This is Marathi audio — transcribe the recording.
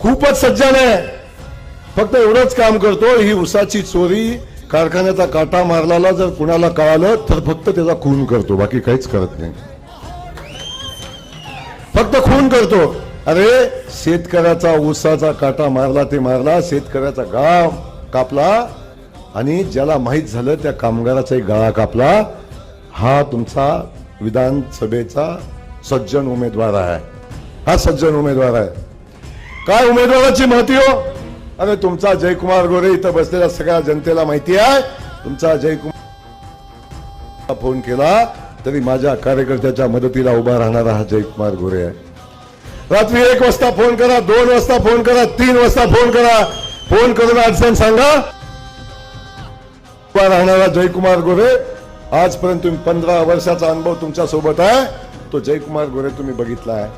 खूपच सज्जन आहे, फक्त एवढंच काम करतो, ही उसाची चोरी कारखान्याचा काटा मारलेला जर कुणाला कळालं तर फक्त त्याचा खून करतो, बाकी काहीच करत नाही, फक्त खून करतो. अरे शेतकऱ्याचा उसाचा काटा मारला ते मारला, शेतकऱ्याचा गाव कापला आणि ज्याला माहित झालं त्या कामगाराचाही गळा कापला. हा तुमचा विधानसभेचा सज्जन उमेदवार आहे, हा सज्जन उमेदवार आहे. काय उमेदवाराची माहिती हो? अरे तुमचा जयकुमार गोरे इथं बसलेल्या सगळ्या जनतेला माहिती आहे. तुमचा जयकुमार फोन केला तरी माझ्या कार्यकर्त्याच्या मदतीला उभा राहणारा हा जयकुमार गोरे आहे. रात्री 1 वाजता फोन करा, 2 वाजता फोन करा, 3 वाजता फोन करा, फोन करून अडचण सांगा. उभा राहणारा जयकुमार गोरे, आजपर्यंत तुम्ही 15 वर्षाचा अनुभव तुमच्या सोबत आहे. तो जयकुमार गोरे तुम्ही बघितला आहे.